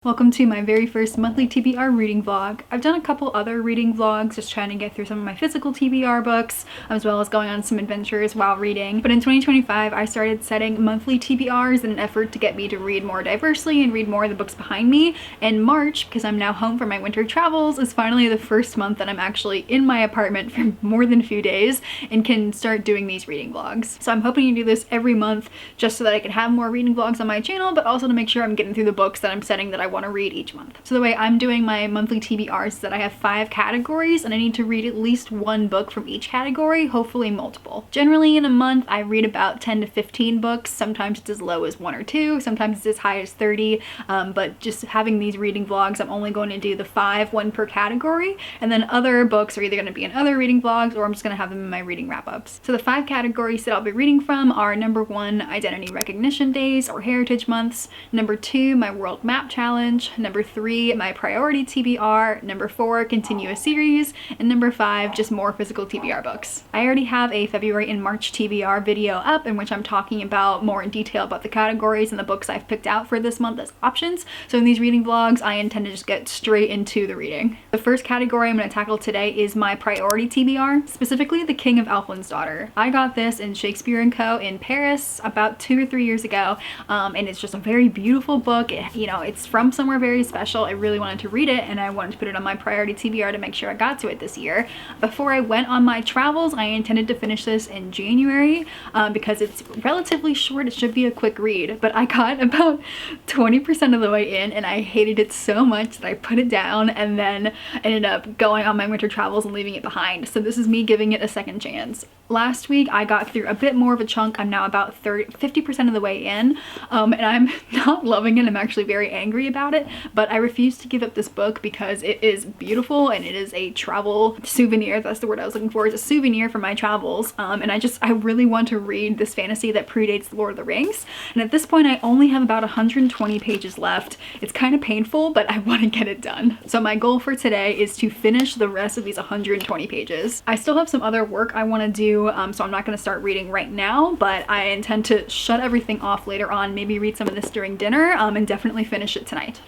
Welcome to my very first monthly TBR reading vlog. I've done a couple other reading vlogs just trying to get through some of my physical TBR books as well as going on some adventures while reading. But in 2025 I started setting monthly TBRs in an effort to get me to read more diversely and read more of the books behind me. And March, because I'm now home for my winter travels, is finally the first month that I'm actually in my apartment for more than a few days and can start doing these reading vlogs. So I'm hoping to do this every month just so that I can have more reading vlogs on my channel, but also to make sure I'm getting through the books that I'm setting that I want to read each month. So the way I'm doing my monthly TBRs is that I have 5 categories and I need to read at least one book from each category, hopefully multiple. Generally in a month I read about 10 to 15 books. Sometimes it's as low as 1 or 2, sometimes it's as high as 30, but just having these reading vlogs, I'm only going to do the 5, 1 per category, and then other books are either going to be in other reading vlogs or I'm just going to have them in my reading wrap-ups. So the 5 categories that I'll be reading from are number 1, Identity Recognition Days or Heritage Months, number 2, my World Map Challenge, number 3, my Priority TBR, number 4, Continue a Series, and number 5, just more physical TBR books. I already have a February and March TBR video up in which I'm talking about more in detail about the categories and the books I've picked out for this month as options. So in these reading vlogs, I intend to just get straight into the reading. The first category I'm going to tackle today is my Priority TBR, specifically The King of Elfland's Daughter. I got this in Shakespeare & Co. in Paris about 2 or 3 years ago, and it's just a very beautiful book. It's from somewhere very special. I really wanted to read it and I wanted to put it on my Priority TBR to make sure I got to it this year. Before I went on my travels, I intended to finish this in January because it's relatively short. It should be a quick read, but I got about 20% of the way in and I hated it so much that I put it down and then ended up going on my winter travels and leaving it behind. So this is me giving it a second chance. Last week I got through a bit more of a chunk. I'm now about 50% of the way in, and I'm not loving it. I'm actually very angry about it, but I refuse to give up this book because it is beautiful and it is a travel souvenir. That's the word I was looking for. It's a souvenir for my travels, and I really want to read this fantasy that predates The Lord of the Rings, and at this point I only have about 120 pages left. It's kind of painful, but I want to get it done. So my goal for today is to finish the rest of these 120 pages. I still have some other work I want to do, so I'm not going to start reading right now, but I intend to shut everything off later on, maybe read some of this during dinner, and definitely finish it tonight.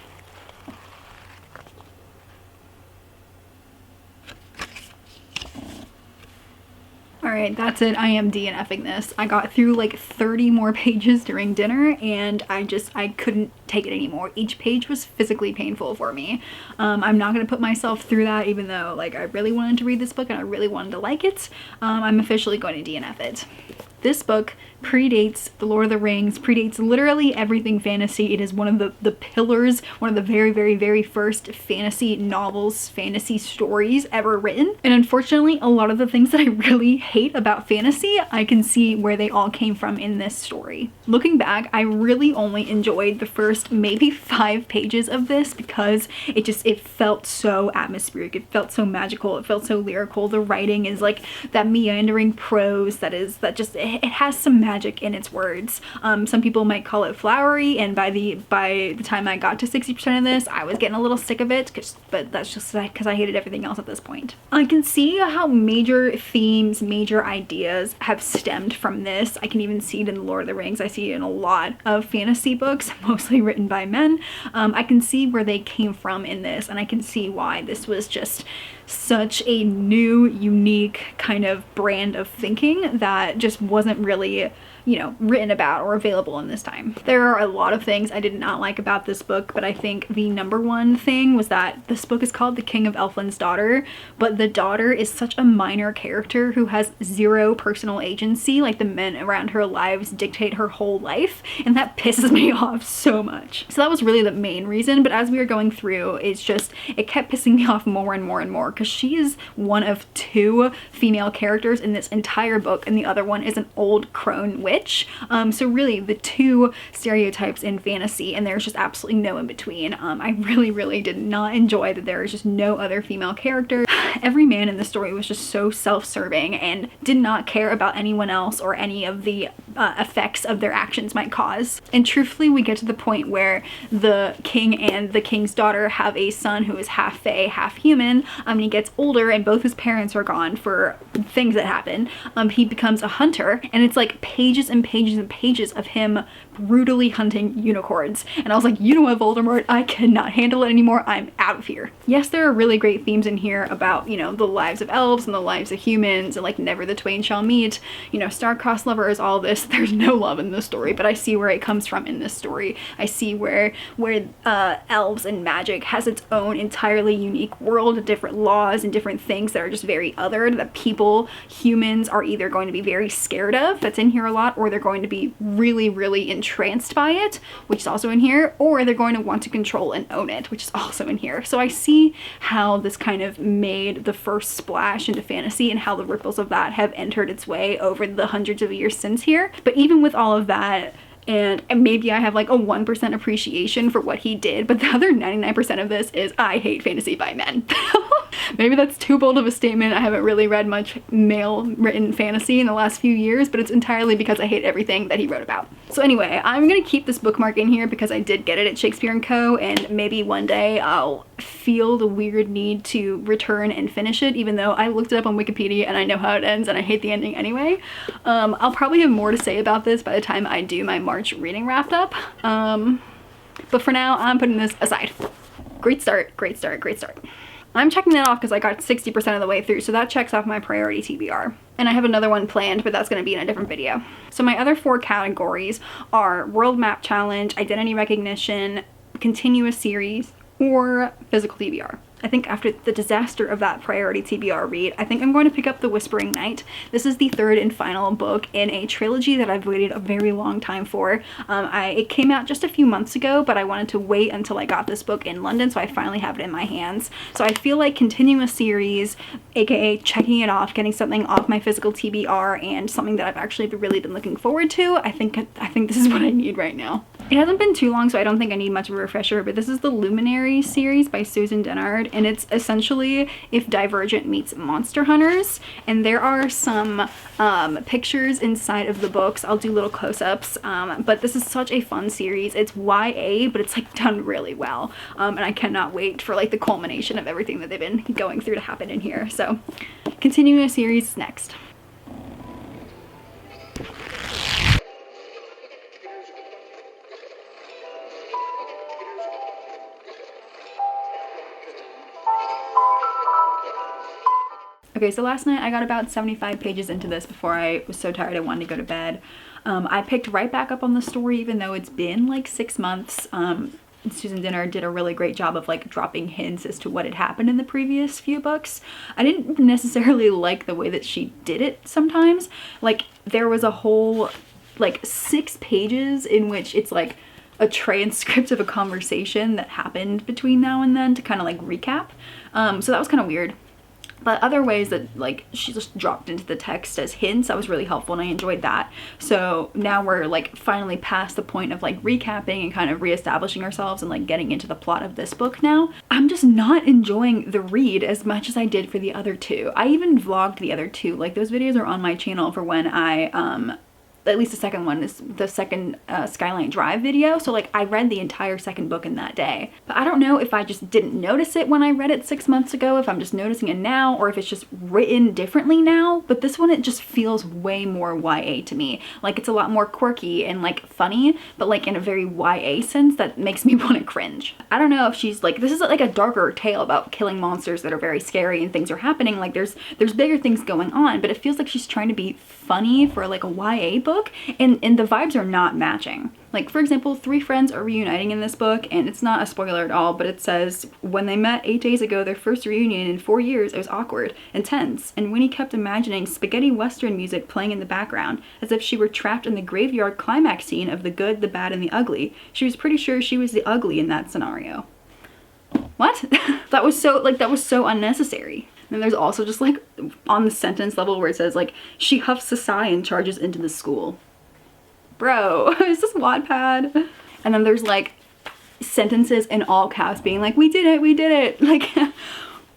Alright, that's it. I am DNFing this. I got through like 30 more pages during dinner and I couldn't take it anymore. Each page was physically painful for me. I'm not going to put myself through that even though like I really wanted to read this book and I really wanted to like it. I'm officially going to DNF it. This book predates The Lord of the Rings, predates literally everything fantasy. It is one of the pillars, one of the very, very, very first fantasy novels, fantasy stories ever written. And unfortunately, a lot of the things that I really hate about fantasy, I can see where they all came from in this story. Looking back, I really only enjoyed the first maybe 5 pages of this because it felt so atmospheric. It felt so magical. It felt so lyrical. The writing is like that meandering prose it has some magic in its words. Some people might call it flowery, and by the time I got to 60% of this, I was getting a little sick of it, but that's just because I hated everything else at this point. I can see how major themes, major ideas have stemmed from this. I can even see it in The Lord of the Rings. I see it in a lot of fantasy books, mostly written by men. I can see where they came from in this, and I can see why this was just such a new, unique kind of brand of thinking that just wasn't really, written about or available in this time. There are a lot of things I did not like about this book, but I think the number one thing was that this book is called The King of Elfland's Daughter, but the daughter is such a minor character who has 0 personal agency. Like the men around her lives dictate her whole life, and that pisses me off so much. So that was really the main reason, but as we were going through, it kept pissing me off more and more and more because she is one of 2 female characters in this entire book, and the other one is an old crone witch. So really the 2 stereotypes in fantasy, and there's just absolutely no in between. I really did not enjoy that there is just no other female character. every man in the story was just so self-serving and did not care about anyone else or any of the effects of their actions might cause. And truthfully, we get to the point where the king and the king's daughter have a son who is half fae, half human. He gets older and both his parents are gone for things that happen. He becomes a hunter, and it's like pages and pages and pages of him brutally hunting unicorns. And I was like, you know what, Voldemort, I cannot handle it anymore. I'm out of here. Yes, there are really great themes in here about, you know, the lives of elves and the lives of humans, and like never the twain shall meet, you know, star-crossed lovers, all this. There's no love in this story, but I see where it comes from in this story. I see where elves and magic has its own entirely unique world, different laws and different things that are just very othered, that people, humans, are either going to be very scared of, that's in here a lot, or they're going to be really, really entranced by it, which is also in here, or they're going to want to control and own it, which is also in here. So I see how this kind of made the first splash into fantasy and how the ripples of that have entered its way over the hundreds of years since here. But even with all of that, and maybe I have like a 1% appreciation for what he did, but the other 99% of this is I hate fantasy by men. Maybe that's too bold of a statement. I haven't really read much male written fantasy in the last few years, but it's entirely because I hate everything that he wrote about. So anyway, I'm gonna keep this bookmark in here because I did get it at Shakespeare & Co, and maybe one day I'll feel the weird need to return and finish it, even though I looked it up on Wikipedia and I know how it ends and I hate the ending anyway. I'll probably have more to say about this by the time I do my March reading wrapped up. But for now, I'm putting this aside. Great start, great start, great start. I'm checking that off because I got 60% of the way through, so that checks off my priority TBR. And I have another one planned, but that's going to be in a different video. So my other 4 categories are World Map Challenge, Identity Recognition, Continuous Series, or Physical TBR. I think after the disaster of that priority TBR read, I think I'm going to pick up The Whispering Night. This is the 3rd and final book in a trilogy that I've waited a very long time for. It came out just a few months ago, but I wanted to wait until I got this book in London, so I finally have it in my hands. So I feel like continuing a series, aka checking it off, getting something off my physical TBR, and something that I've actually really been looking forward to, I think this is what I need right now. It hasn't been too long, so I don't think I need much of a refresher, but this is the Luminary series by Susan Dennard, and it's essentially if Divergent meets Monster Hunters, and there are some pictures inside of the books. I'll do little close-ups, but this is such a fun series. It's YA, but it's like done really well, and I cannot wait for like the culmination of everything that they've been going through to happen in here. So continuing a series is next. Okay, so last night I got about 75 pages into this before I was so tired I wanted to go to bed. I picked right back up on the story even though it's been like 6 months. Susan Dennard did a really great job of like dropping hints as to what had happened in the previous few books. I didn't necessarily like the way that she did it sometimes. Like there was a whole like 6 pages in which it's like a transcript of a conversation that happened between now and then to kind of like recap. So that was kind of weird. But other ways that like she just dropped into the text as hints, that was really helpful and I enjoyed that. So now we're like finally past the point of like recapping and kind of reestablishing ourselves and like getting into the plot of this book now. I'm just not enjoying the read as much as I did for the other 2. I even vlogged the other 2. Like those videos are on my channel for when I at least the second one is the second Skyline Drive video. So like I read the entire second book in that day. But I don't know if I just didn't notice it when I read it 6 months ago, if I'm just noticing it now, or if it's just written differently now. But this one, it just feels way more YA to me. Like it's a lot more quirky and like funny, but like in a very YA sense that makes me want to cringe. I don't know if she's like, this is like a darker tale about killing monsters that are very scary and things are happening. Like there's bigger things going on, but it feels like she's trying to be funny for like a YA book. And the vibes are not matching. Like for example, 3 friends are reuniting in this book, and it's not a spoiler at all, but it says when they met 8 days ago, their first reunion in 4 years, it was awkward and tense, and Winnie kept imagining spaghetti western music playing in the background as if she were trapped in the graveyard climax scene of The Good, the Bad, and the Ugly. She was pretty sure she was the ugly in that scenario. What? that was so unnecessary. And there's also just like on the sentence level where it says like she huffs a sigh and charges into the school. Bro, is this Wattpad? And then there's like sentences in all caps being like, we did it, like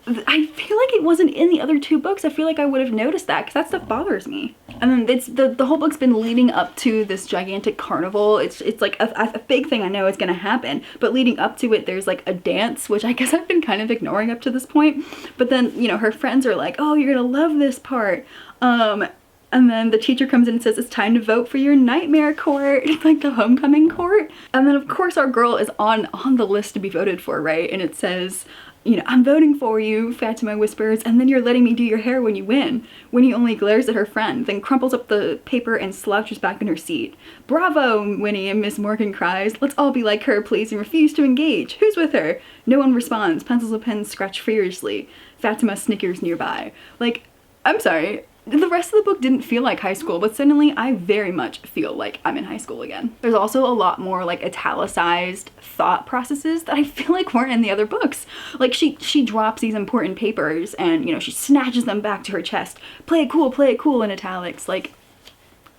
I feel like it wasn't in the other two books. I feel like I would have noticed that, because that stuff bothers me. And then it's the whole book's been leading up to this gigantic carnival. It's like a big thing I know is gonna happen, but leading up to it there's like a dance, which I guess I've been kind of ignoring up to this point. But then, you know, her friends are like, oh, you're gonna love this part. And then the teacher comes in and says, it's time to vote for your nightmare court. It's like the homecoming court. And then of course our girl is on the list to be voted for, right? And it says, you know, I'm voting for you, Fatima whispers, and then you're letting me do your hair when you win. Winnie only glares at her friend, then crumples up the paper and slouches back in her seat. Bravo, Winnie, and Miss Morgan cries. Let's all be like her, please, and refuse to engage. Who's with her? No one responds. Pencils and pens scratch furiously. Fatima snickers nearby. Like, I'm sorry. The rest of the book didn't feel like high school, but suddenly I very much feel like I'm in high school again. There's also a lot more like italicized thought processes that I feel like weren't in the other books. Like she drops these important papers and, you know, she snatches them back to her chest. Play it cool in italics. Like,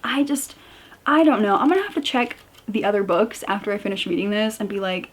I don't know. I'm gonna have to check the other books after I finish reading this and be like,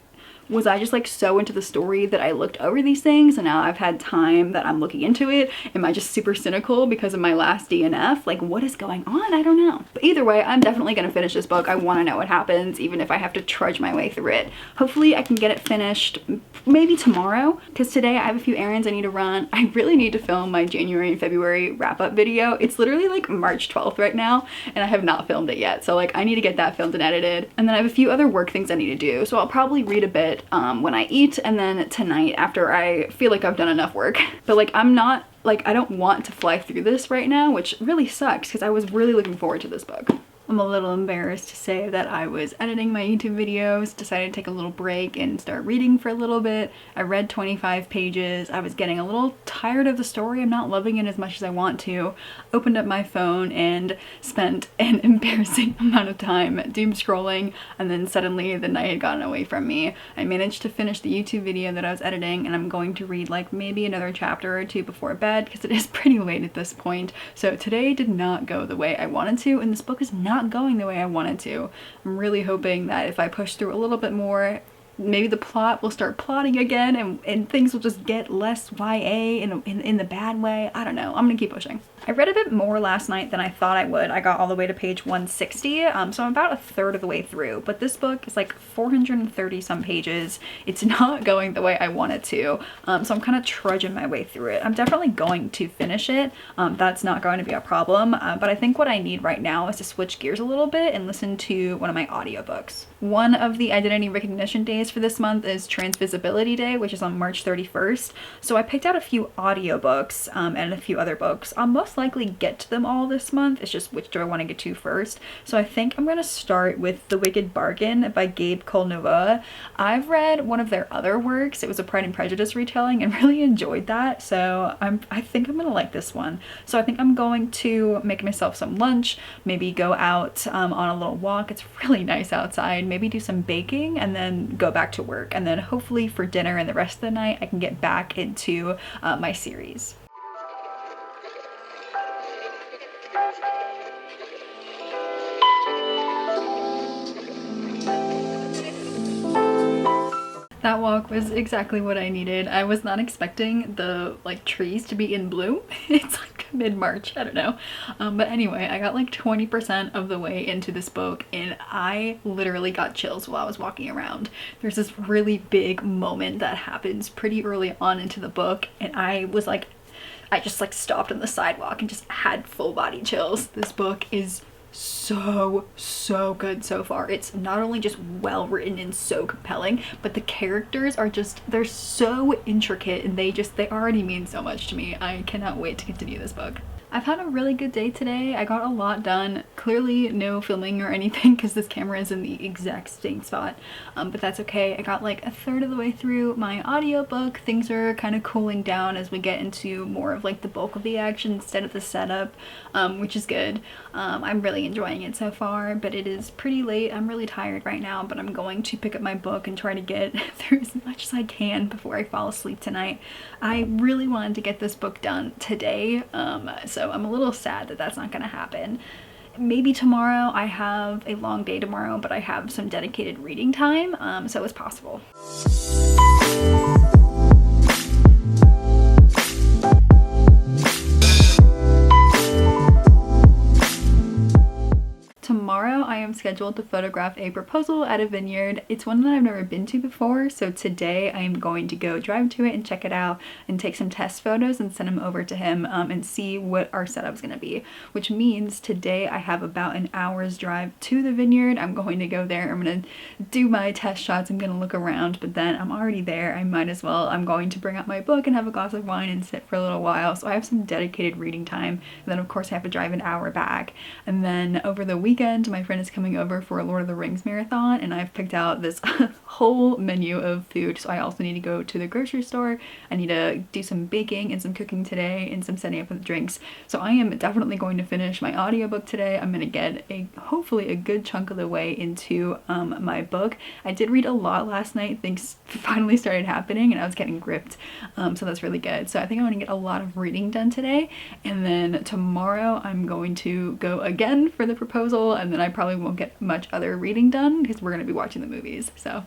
was I just like so into the story that I looked over these things and now I've had time that I'm looking into it? Am I just super cynical because of my last DNF? Like, what is going on? I don't know. But either way, I'm definitely gonna finish this book. I want to know what happens, even if I have to trudge my way through it. Hopefully I can get it finished maybe tomorrow, because today I have a few errands I need to run. I really need to film my January and February wrap-up video. It's literally like March 12th right now and I have not filmed it yet. So like I need to get that filmed and edited. And then I have a few other work things I need to do. So I'll probably read a bit when I eat, and then tonight after I feel like I've done enough work. But like I'm not, like I don't want to fly through this right now, which really sucks because I was really looking forward to this book. I'm a little embarrassed to say that I was editing my YouTube videos, decided to take a little break and start reading for a little bit. I read 25 pages. I was getting a little tired of the story. I'm not loving it as much as I want to. Opened up my phone and spent an embarrassing amount of time doom scrolling, and then suddenly the night had gotten away from me. I managed to finish the YouTube video that I was editing, and I'm going to read like maybe another chapter or two before bed because it is pretty late at this point. So today did not go the way I wanted to, and this book is not going the way I wanted to. I'm really hoping that if I push through a little bit more, maybe the plot will start plotting again and things will just get less YA in the bad way. I don't know. I'm gonna keep pushing. I read a bit more last night than I thought I would. I got all the way to page 160, so I'm about a third of the way through, but this book is like 430 some pages. It's not going the way I want it to, so I'm kind of trudging my way through it. I'm definitely going to finish it. That's not going to be a problem, but I think what I need right now is to switch gears a little bit and listen to one of my audiobooks. One of the identity recognition days for this month is Transvisibility Day, which is on March 31st, so I picked out a few audiobooks and a few other books. I'll most likely get to them all this month. It's just which do I want to get to first. So I think I'm gonna start with The Wicked Bargain by Gabe Colnovoa. I've read one of their other works. It was a Pride and Prejudice retelling and really enjoyed that. So I think I'm gonna like this one. So I think I'm going to make myself some lunch, maybe go out on a little walk. It's really nice outside. Maybe do some baking and then go back to work. And then hopefully for dinner and the rest of the night, I can get back into my series. That walk was exactly what I needed. I was not expecting the like trees to be in bloom. It's like mid-March, I don't know. But anyway, I got like 20% of the way into this book and I literally got chills while I was walking around. There's this really big moment that happens pretty early on into the book and I just like stopped on the sidewalk and just had full body chills. This book is so good so far. It's not only just well written and so compelling, but the characters are just, they're so intricate and they already mean so much to me. I cannot wait to continue this book. I've had a really good day today. I got a lot done. Clearly no filming or anything because this camera is in the exact same spot, but that's okay. I got like a third of the way through my audiobook. Things are kind of cooling down as we get into more of like the bulk of the action instead of the setup, which is good. I'm really enjoying it so far, but it is pretty late. I'm really tired right now, but I'm going to pick up my book and try to get through as much as I can before I fall asleep tonight. I really wanted to get this book done today, so I'm a little sad that that's not gonna happen. Maybe tomorrow. I have a long day tomorrow, but I have some dedicated reading time, so it's possible. scheduled to photograph a proposal at a vineyard. It's one that I've never been to before, so today I am going to go drive to it and check it out and take some test photos and send them over to him and see what our setup's gonna be, which means today I have about an hour's drive to the vineyard. I'm going to go there, I'm gonna do my test shots, I'm gonna look around, but then I'm already there, I might as well. I'm going to bring out my book and have a glass of wine and sit for a little while, so I have some dedicated reading time. And then of course I have to drive an hour back, and then over the weekend my friend is coming over for a Lord of the Rings marathon, and I've picked out this whole menu of food, so I also need to go to the grocery store. I need to do some baking and some cooking today and some setting up of the drinks, so I am definitely going to finish my audiobook today. I'm gonna get hopefully a good chunk of the way into my book. I did read a lot last night, things finally started happening and I was getting gripped, so that's really good. So I think I'm gonna get a lot of reading done today, and then tomorrow I'm going to go again for the proposal, and then I probably won't get much other reading done because we're gonna be watching the movies. So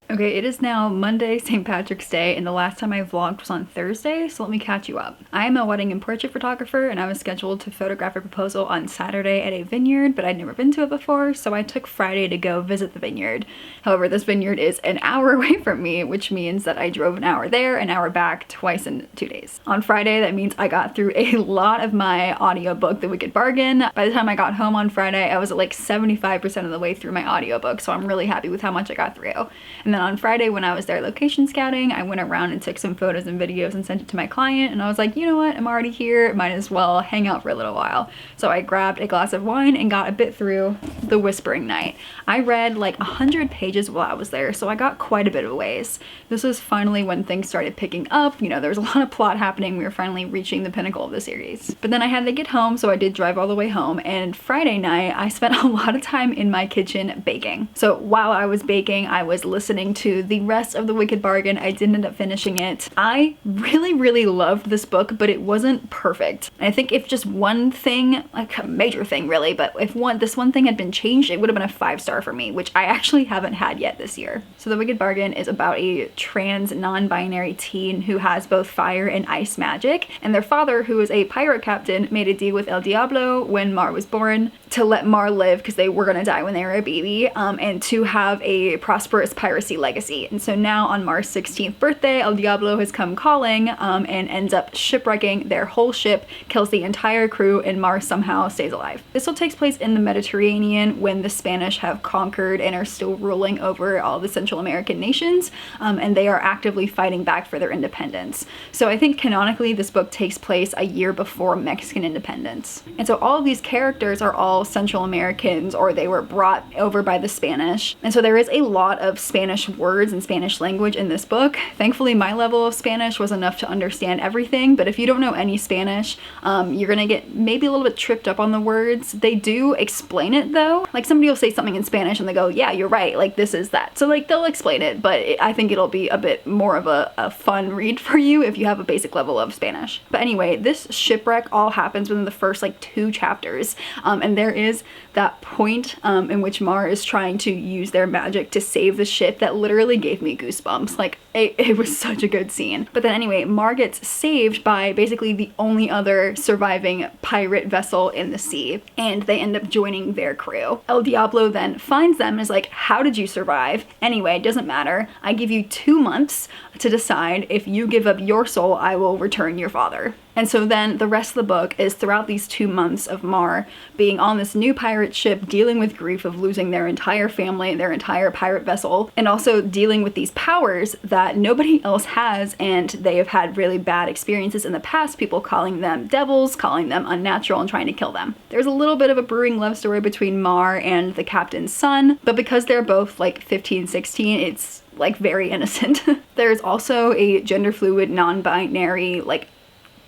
okay, it is now Monday, St. Patrick's Day, and the last time I vlogged was on Thursday, so let me catch you up. I am a wedding and portrait photographer, and I was scheduled to photograph a proposal on Saturday at a vineyard, but I'd never been to it before, so I took Friday to go visit the vineyard. However, this vineyard is an hour away from me, which means that I drove an hour there, an hour back, twice in 2 days. On Friday, that means I got through a lot of my audiobook, The Wicked Bargain. By the time I got home on Friday, I was at like 75% of the way through my audiobook, so I'm really happy with how much I got through. And then on Friday, when I was there location scouting, I went around and took some photos and videos and sent it to my client, and I was like, you know what, I'm already here, might as well hang out for a little while. So I grabbed a glass of wine and got a bit through The Whispering Night. I read like 100 pages while I was there, so I got quite a bit of ways. This was finally when things started picking up. You know, there was a lot of plot happening. We were finally reaching the pinnacle of the series. But then I had to get home, so I did drive all the way home, and Friday night I spent a lot of time in my kitchen baking. So while I was baking, I was listening to the rest of The Wicked Bargain. I didn't end up finishing it. I really loved this book, but it wasn't perfect. And I think if just one thing, like a major thing really, but if this one thing had been changed, it would have been a 5-star for me, which I actually haven't had yet this year. So The Wicked Bargain is about a trans non-binary teen who has both fire and ice magic, and their father, who is a pirate captain, made a deal with El Diablo when Mar was born to let Mar live because they were gonna die when they were a baby, and to have a prosperous piracy legacy. And so now on Mar's 16th birthday, El Diablo has come calling and ends up shipwrecking their whole ship, kills the entire crew, and Mar somehow stays alive. This all takes place in the Mediterranean when the Spanish have conquered and are still ruling over all the Central American nations, and they are actively fighting back for their independence. So I think canonically this book takes place a year before Mexican independence. And so all of these characters are all Central Americans, or they were brought over by the Spanish. And so there is a lot of Spanish words and Spanish language in this book. Thankfully, my level of Spanish was enough to understand everything, but if you don't know any Spanish, you're gonna get maybe a little bit tripped up on the words. They do explain it though. Like somebody will say something in Spanish and they go, yeah, you're right, like this is that. So like they'll explain it, but I think it'll be a bit more of a fun read for you if you have a basic level of Spanish. But anyway, this shipwreck all happens within the first like 2 chapters, and there is that point in which Mar is trying to use their magic to save the ship that literally gave me goosebumps. Like it was such a good scene. But then anyway, Mar gets saved by basically the only other surviving pirate vessel in the sea, and they end up joining their crew. El Diablo then finds them and is like, how did you survive? Anyway, it doesn't matter. I give you 2 months to decide. If you give up your soul, I will return your father. And so then the rest of the book is throughout these 2 months of Mar being on this new pirate ship, dealing with grief of losing their entire family, their entire pirate vessel, and also dealing with these powers that nobody else has, and they have had really bad experiences in the past, people calling them devils, calling them unnatural, and trying to kill them. There's a little bit of a brewing love story between Mar and the captain's son, but because they're both like 15, 16, it's like very innocent. There's also a gender fluid, non-binary like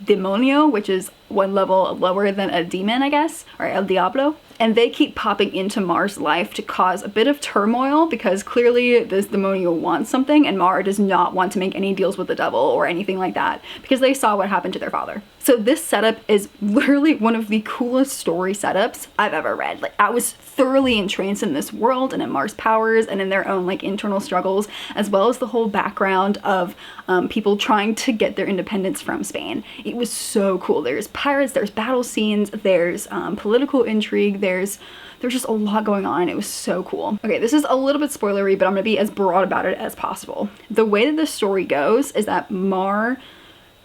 demonio, which is 1 level lower than a demon, I guess, or El Diablo. And they keep popping into Mar's life to cause a bit of turmoil because clearly this demonio wants something and Mar does not want to make any deals with the devil or anything like that because they saw what happened to their father. So this setup is literally one of the coolest story setups I've ever read. Like I was thoroughly entranced in this world and in Mar's powers and in their own like internal struggles, as well as the whole background of people trying to get their independence from Spain. It was so cool. There's pirates, there's battle scenes, there's political intrigue, there's just a lot going on. It was so cool. Okay, this is a little bit spoilery, but I'm gonna be as broad about it as possible. The way that the story goes is that Mar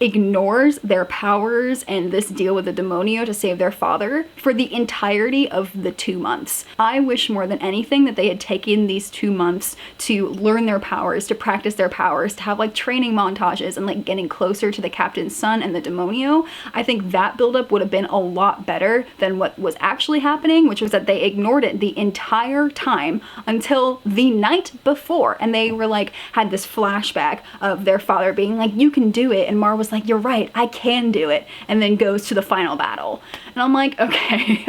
ignores their powers and this deal with the demonio to save their father for the entirety of the 2 months. I wish more than anything that they had taken these 2 months to learn their powers, to practice their powers, to have like training montages and like getting closer to the captain's son and the demonio. I think that buildup would have been a lot better than what was actually happening, which was that they ignored it the entire time until the night before, and they were like had this flashback of their father being like, you can do it, and Mar was like, you're right, I can do it, and then goes to the final battle. And I'm like, okay.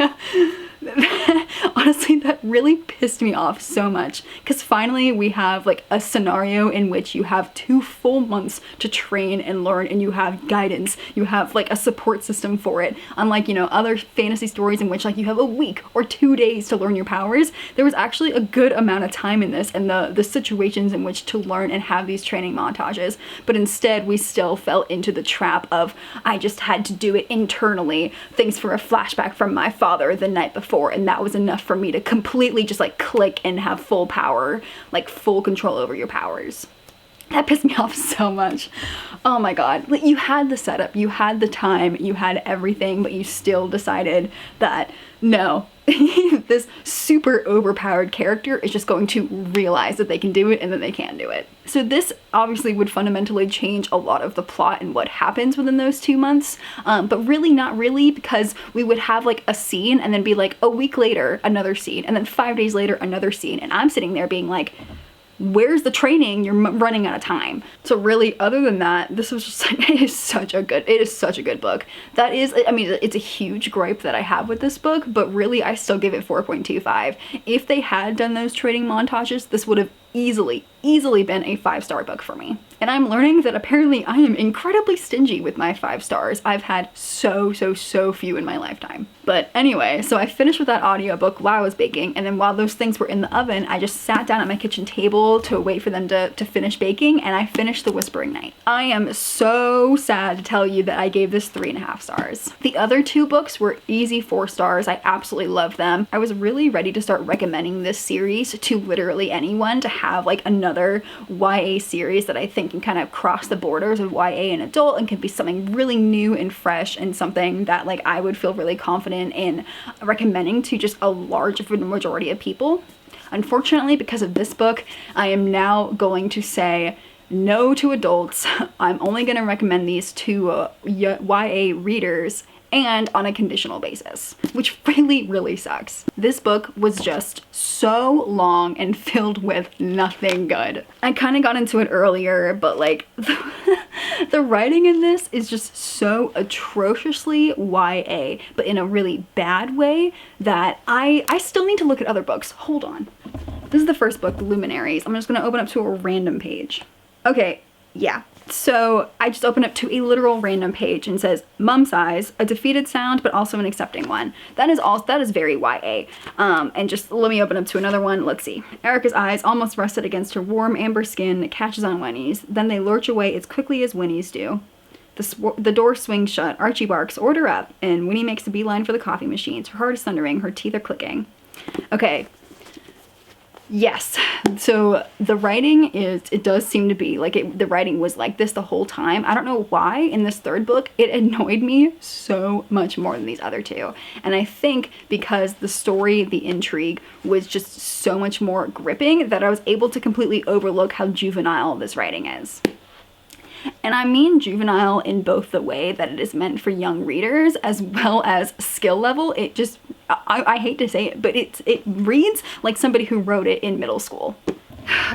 Honestly, that really pissed me off so much because finally we have like a scenario in which you have 2 full months to train and learn, and you have guidance, you have like a support system for it, unlike, you know, other fantasy stories in which like you have a week or 2 days to learn your powers. There was actually a good amount of time in this and the situations in which to learn and have these training montages, but instead we still fell into the trap of I just had to do it internally, thanks for a flashback from my father the night before, and that was enough for me to completely just like click and have full power, like full control over your powers. That pissed me off so much. Oh my god. Like, you had the setup, you had the time, you had everything, but you still decided that no, this super overpowered character is just going to realize that they can do it and that they can do it. So this obviously would fundamentally change a lot of the plot and what happens within those 2 months, but really not really, because we would have like a scene and then be like a week later another scene, and then 5 days later another scene, and I'm sitting there being like, where's the training? You're running out of time. So really, other than that, this was just like, it is such a good book. That is, I mean, it's a huge gripe that I have with this book, but really I still give it 4.25. If they had done those training montages, this would have easily easily been a 5-star book for me. And I'm learning that apparently I am incredibly stingy with my 5 stars. I've had so few in my lifetime. But anyway, so I finished with that audiobook while I was baking, and then while those things were in the oven, I just sat down at my kitchen table to wait for them to finish baking, and I finished The Whispering Night. I am so sad to tell you that I gave this 3.5 stars. The other 2 books were easy 4 stars. I absolutely loved them. I was really ready to start recommending this series to literally anyone, to have like another YA series that I think can kind of cross the borders of YA and adult and can be something really new and fresh, and something that like I would feel really confident in recommending to just a large majority of people. Unfortunately, because of this book, I am now going to say no to adults. I'm only going to recommend these to YA readers, and on a conditional basis, which really sucks. This book was just so long and filled with nothing good. I kind of got into it earlier, but like the writing in this is just so atrociously YA, but in a really bad way, that I still need to look at other books. Hold on. This is the first book, The Luminaries. I'm just gonna open up to a random page. Okay, yeah. So I just opened up to a literal random page and says, Mum's Eyes, a defeated sound, but also an accepting one. That is very YA. And just let me open up to another one. Let's see. Erica's eyes almost rested against her warm amber skin that catches on Winnie's. Then they lurch away as quickly as Winnie's do. The door swings shut. Archie barks, order up. And Winnie makes a beeline for the coffee machines. Her heart is thundering. Her teeth are clicking. Okay. Yes, so the writing it does seem to be like the writing was like this the whole time. I don't know why in this third book it annoyed me so much more than these other 2. And I think because the story, the intrigue was just so much more gripping that I was able to completely overlook how juvenile this writing is. And I mean juvenile in both the way that it is meant for young readers as well as skill level. It just, I hate to say it, but it reads like somebody who wrote it in middle school.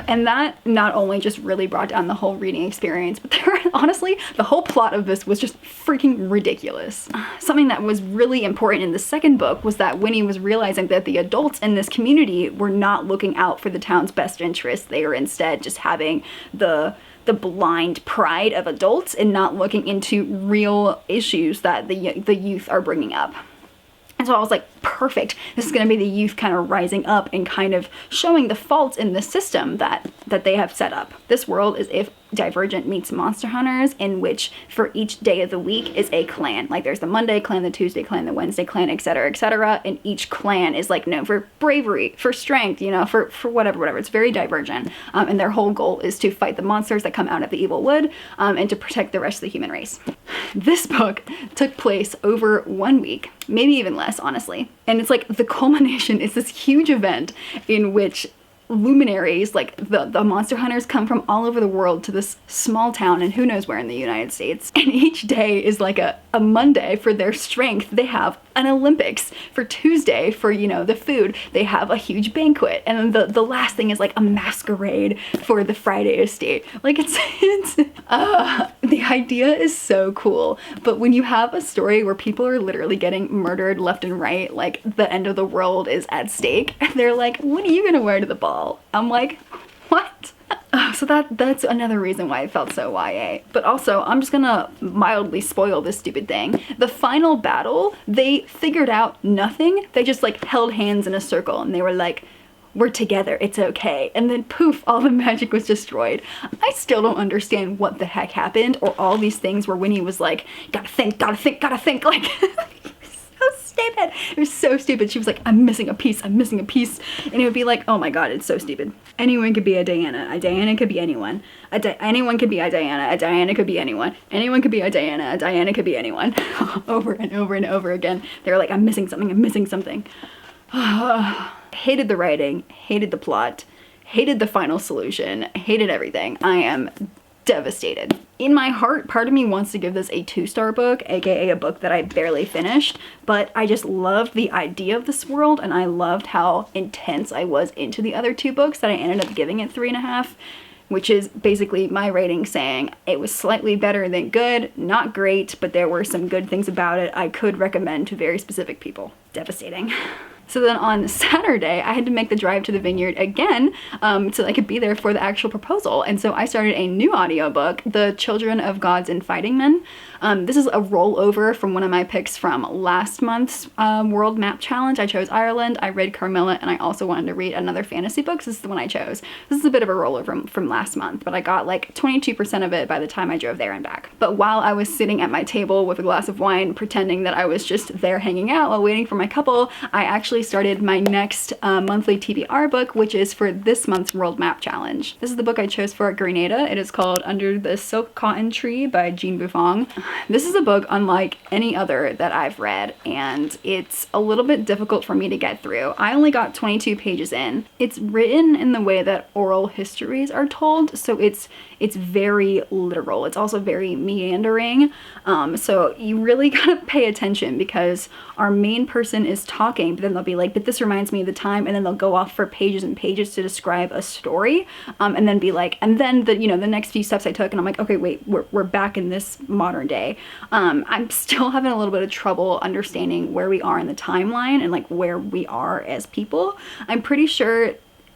And that not only just really brought down the whole reading experience, but honestly, the whole plot of this was just freaking ridiculous. Something that was really important in the second book was that Winnie was realizing that the adults in this community were not looking out for the town's best interests. They were instead just having the blind pride of adults and not looking into real issues that the youth are bringing up. And so I was like, perfect. This is going to be the youth kind of rising up and kind of showing the faults in the system that they have set up. This world is if Divergent meets Monster Hunters, in which for each day of the week is a clan. Like there's the Monday clan, the Tuesday clan, the Wednesday clan, etc., and each clan is like known for bravery, for strength, you know, for whatever. It's very Divergent. And their whole goal is to fight the monsters that come out of the evil wood, and to protect the rest of the human race. This book took place over 1 week, maybe even less, honestly. And it's like the culmination is this huge event in which luminaries, like the monster hunters, come from all over the world to this small town and who knows where in the United States. And each day is like a Monday for their strength. They have an Olympics. For Tuesday, for, you know, the food, they have a huge banquet. And then the last thing is like a masquerade for the Friday estate. Like the idea is so cool. But when you have a story where people are literally getting murdered left and right, like the end of the world is at stake, and they're like, what are you gonna wear to the ball? I'm like, what? So that's another reason why it felt so YA. But also, I'm just gonna mildly spoil this stupid thing. The final battle, they figured out nothing. They just like held hands in a circle and they were like, we're together, it's okay. And then poof, all the magic was destroyed. I still don't understand what the heck happened, or all these things where Winnie was like, gotta think, like stupid. It was so stupid. She was like, I'm missing a piece. And it would be like, oh my god, it's so stupid. Anyone could be a Diana. A Diana could be anyone. Anyone could be a Diana. A Diana could be anyone. Anyone could be a Diana. A Diana could be anyone. Over and over and over again. They were like, I'm missing something. Hated the writing. Hated the plot. Hated the final solution. Hated everything. I am devastated. In my heart, part of me wants to give this a 2-star book, aka a book that I barely finished, but I just loved the idea of this world, and I loved how intense I was into the other 2 books that I ended up giving it 3.5, which is basically my rating saying it was slightly better than good, not great, but there were some good things about it I could recommend to very specific people. Devastating. So then on Saturday, I had to make the drive to the vineyard again so that I could be there for the actual proposal. And so I started a new audiobook, The Children of Gods and Fighting Men. This is a rollover from one of my picks from last month's World Map Challenge. I chose Ireland, I read Carmilla, and I also wanted to read another fantasy book. So this is the one I chose. This is a bit of a rollover from last month, but I got like 22% of it by the time I drove there and back. But while I was sitting at my table with a glass of wine, pretending that I was just there hanging out while waiting for my couple, I actually started my next monthly TBR book, which is for this month's World Map Challenge. This is the book I chose for Grenada. It is called Under the Silk Cotton Tree by Jean Buffon. This is a book unlike any other that I've read, and it's a little bit difficult for me to get through. I only got 22 pages in. It's written in the way that oral histories are told, so it's very literal. It's also very meandering, so you really gotta pay attention because our main person is talking, but then they'll be like, but this reminds me of the time, and then they'll go off for pages and pages to describe a story, and then be like, and then the next few steps I took, and I'm like, okay, wait, we're back in this modern day. I'm still having a little bit of trouble understanding where we are in the timeline and like where we are as people. I'm pretty sure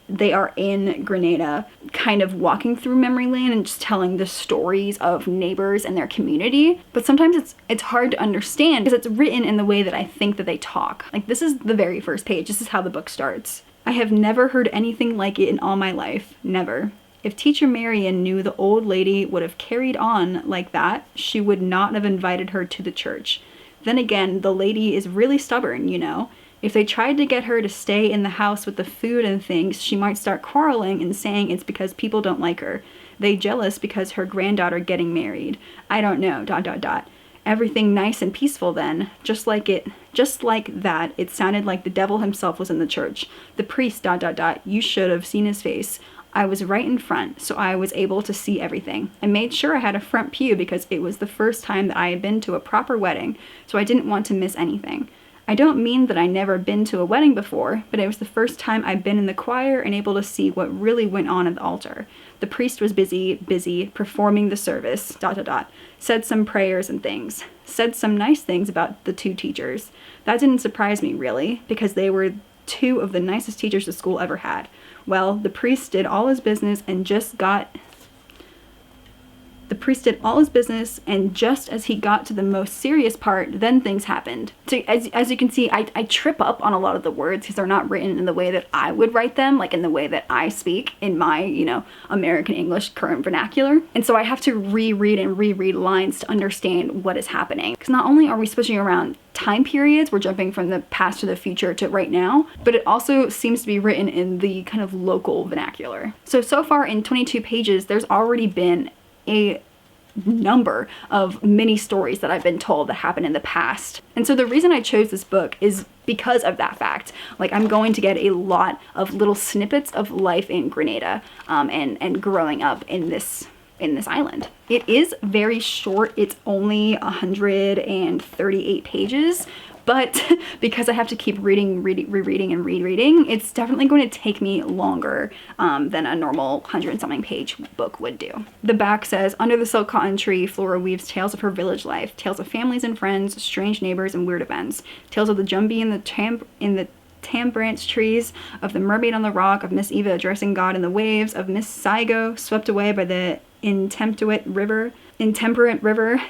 they are in Grenada, kind of walking through memory lane and just telling the stories of neighbors and their community. But sometimes it's hard to understand because it's written in the way that I think that they talk. Like, this is the very first page. This is how the book starts. I have never heard anything like it in all my life. Never. If Teacher Marian knew the old lady would have carried on like that, she would not have invited her to the church. Then again, the lady is really stubborn, you know. If they tried to get her to stay in the house with the food and things, she might start quarreling and saying it's because people don't like her. They jealous because her granddaughter getting married. I don't know, ... Everything nice and peaceful then. Just like that, it sounded like the devil himself was in the church. The priest ... You should have seen his face. I was right in front, so I was able to see everything. I made sure I had a front pew because it was the first time that I had been to a proper wedding, so I didn't want to miss anything. I don't mean that I never been to a wedding before, but it was the first time I'd been in the choir and able to see what really went on at the altar. The priest was busy, performing the service, ... Said some prayers and things. Said some nice things about the two teachers. That didn't surprise me, really, because they were two of the nicest teachers the school ever had. Well, the priest did all his business and just as he got to the most serious part, then things happened. So as you can see, I trip up on a lot of the words because they're not written in the way that I would write them, like in the way that I speak in my, American English current vernacular. And so I have to reread lines to understand what is happening. Because not only are we switching around time periods, we're jumping from the past to the future to right now, but it also seems to be written in the kind of local vernacular. So far in 22 pages, there's already been a number of mini stories that I've been told that happened in the past. And so the reason I chose this book is because of that fact. Like, I'm going to get a lot of little snippets of life in Grenada and growing up in this island. It is very short. It's only 138 pages, but because I have to keep rereading and rereading, it's definitely going to take me longer than a normal 100-something page book would do. The back says, under the silk cotton tree, Flora weaves tales of her village life, tales of families and friends, strange neighbors and weird events, tales of the jumbie in the tam branch trees, of the mermaid on the rock, of Miss Eva addressing God in the waves, of Miss Saigo swept away by the intemperate river,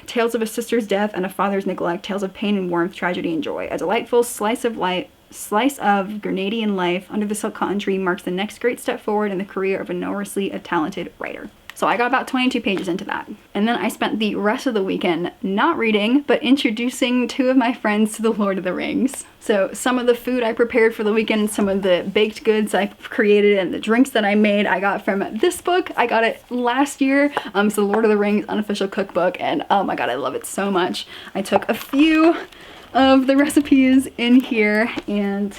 tales of a sister's death and a father's neglect, tales of pain and warmth, tragedy and joy. A delightful slice of Grenadian life under the silk cotton tree marks the next great step forward in the career of enormously talented writer. So I got about 22 pages into that. And then I spent the rest of the weekend not reading, but introducing two of my friends to the Lord of the Rings. So some of the food I prepared for the weekend, some of the baked goods I created, and the drinks that I made, I got from this book. I got it last year. It's the Lord of the Rings unofficial cookbook, and oh my god, I love it so much. I took a few of the recipes in here, and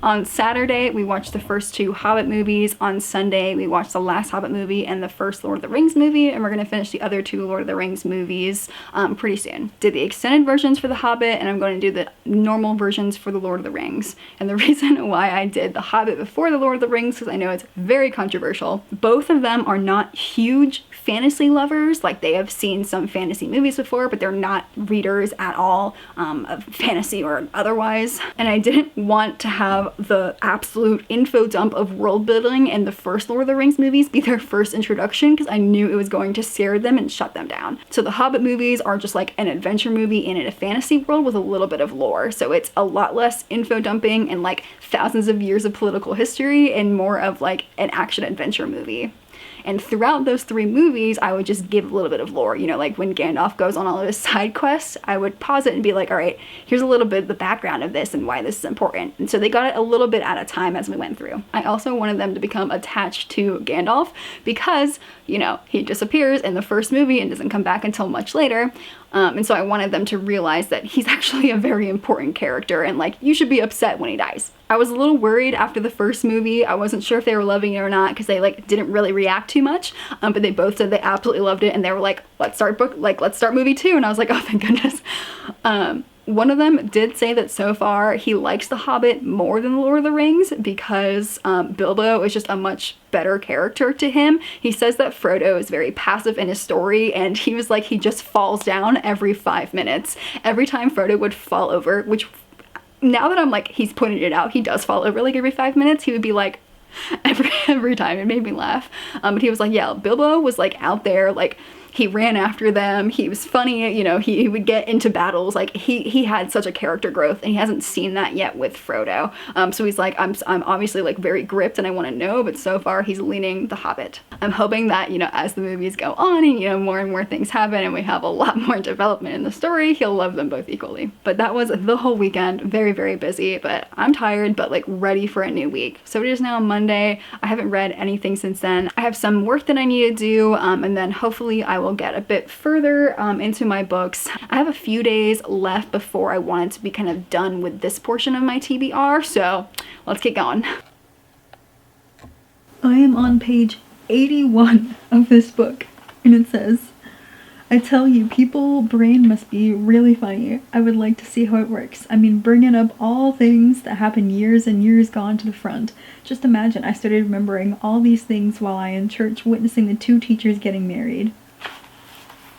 On Saturday, we watched the first 2 Hobbit movies. On Sunday, we watched the last Hobbit movie and the first Lord of the Rings movie, and we're gonna finish the other 2 Lord of the Rings movies pretty soon. Did the extended versions for the Hobbit, and I'm going to do the normal versions for the Lord of the Rings. And the reason why I did the Hobbit before the Lord of the Rings, because I know it's very controversial. Both of them are not huge fantasy lovers. Like, they have seen some fantasy movies before, but they're not readers at all of fantasy or otherwise. And I didn't want to have the absolute info dump of world building in the first Lord of the Rings movies be their first introduction, because I knew it was going to scare them and shut them down. So the Hobbit movies are just like an adventure movie in a fantasy world with a little bit of lore. So it's a lot less info dumping and like thousands of years of political history, and more of like an action adventure movie. And throughout those 3 movies, I would just give a little bit of lore. You know, like when Gandalf goes on all of his side quests, I would pause it and be like, all right, here's a little bit of the background of this and why this is important. And so they got it a little bit at a time as we went through. I also wanted them to become attached to Gandalf because, you know, he disappears in the first movie and doesn't come back until much later. And so I wanted them to realize that he's actually a very important character, and like, you should be upset when he dies. I was a little worried after the first movie. I wasn't sure if they were loving it or not, because they like didn't really react too much, but they both said they absolutely loved it, and they were like, let's start movie 2. And I was like, oh, thank goodness. One of them did say that so far he likes The Hobbit more than The Lord of the Rings because Bilbo is just a much better character to him. He says that Frodo is very passive in his story, and he was like, he just falls down every 5 minutes. Every time Frodo would fall over, which now that I'm like, he's pointed it out, he does fall over like every 5 minutes, he would be like, every time. It made me laugh. But he was like, yeah, Bilbo was like out there, like he ran after them, he was funny, you know, he would get into battles, like he had such a character growth, and he hasn't seen that yet with Frodo. So he's like, I'm obviously like very gripped and I want to know, but so far he's leaning The Hobbit. I'm hoping that, you know, as the movies go on and, you know, more and more things happen and we have a lot more development in the story, he'll love them both equally. But that was the whole weekend. Very, very busy, but I'm tired, but like ready for a new week. So it is now Monday. I haven't read anything since then. I have some work that I need to do, and then hopefully I will get a bit further into my books. I have a few days left before I want it to be kind of done with this portion of my TBR, so let's get going. I am on page 81 of this book, and it says, I tell you, people brain must be really funny. I would like to see how it works. I mean, bringing up all things that happened years and years gone to the front. Just imagine I started remembering all these things while I in church witnessing the 2 teachers getting married.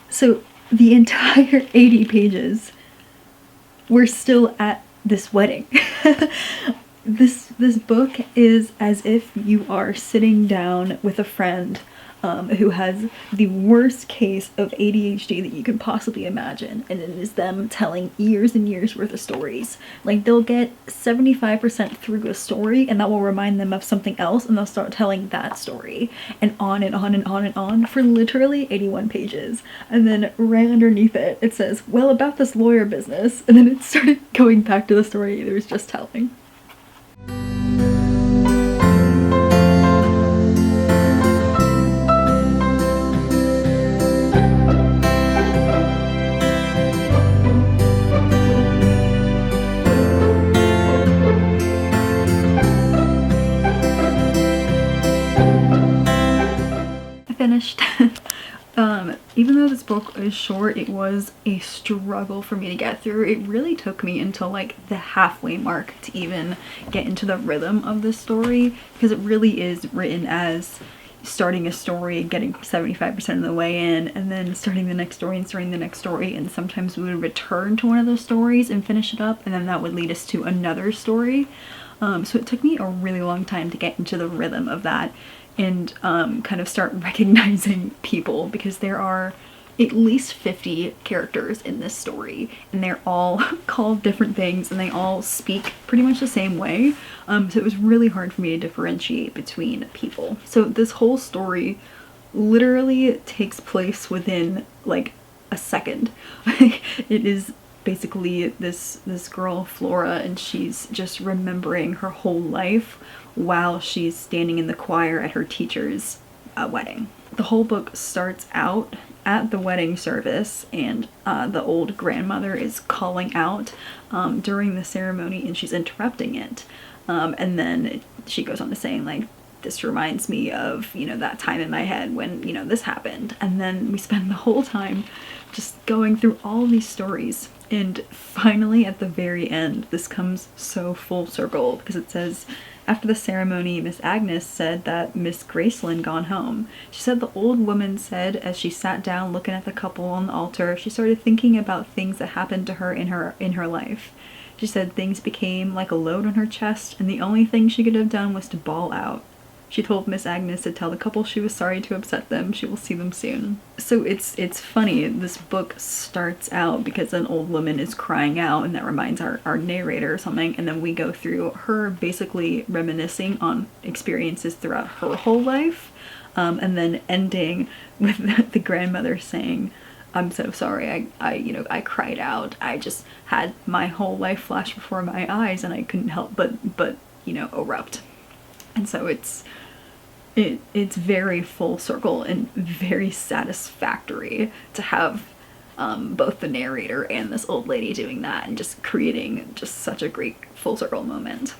So the entire 80 pages, we're still at this wedding. This book is as if you are sitting down with a friend who has the worst case of ADHD that you can possibly imagine, and it is them telling years and years worth of stories. Like, they'll get 75% through a story and that will remind them of something else, and they'll start telling that story, and on and on and on and on for literally 81 pages. And then right underneath it, it says, well, about this lawyer business, and then it started going back to the story it was just telling. Finished. Even though this book is short, it was a struggle for me to get through. It really took me until like the halfway mark to even get into the rhythm of this story, because it really is written as starting a story, getting 75% of the way in, and then starting the next story and starting the next story, and sometimes we would return to one of those stories and finish it up, and then that would lead us to another story. So it took me a really long time to get into the rhythm of that and kind of start recognizing people, because there are at least 50 characters in this story, and they're all called different things and they all speak pretty much the same way. So it was really hard for me to differentiate between people. So this whole story literally takes place within like a second. It is basically this girl Flora, and she's just remembering her whole life while she's standing in the choir at her teacher's wedding. The whole book starts out at the wedding service, and the old grandmother is calling out during the ceremony, and she's interrupting it. And then she goes on to saying, like, this reminds me of, you know, that time in my head when, you know, this happened. And then we spend the whole time just going through all these stories. And finally, at the very end, this comes so full circle, because it says, after the ceremony, Miss Agnes said that Miss Graceland gone home. She said the old woman said as she sat down looking at the couple on the altar, she started thinking about things that happened to her in her life. She said things became like a load on her chest, and the only thing she could have done was to bawl out. She told Miss Agnes to tell the couple she was sorry to upset them. She will see them soon. So it's funny. This book starts out because an old woman is crying out, and that reminds our narrator or something. And then we go through her basically reminiscing on experiences throughout her whole life. And then ending with the grandmother saying, I'm so sorry, I cried out. I just had my whole life flash before my eyes and I couldn't help but erupt. And so it's very full circle and very satisfactory to have both the narrator and this old lady doing that and just creating just such a great full circle moment.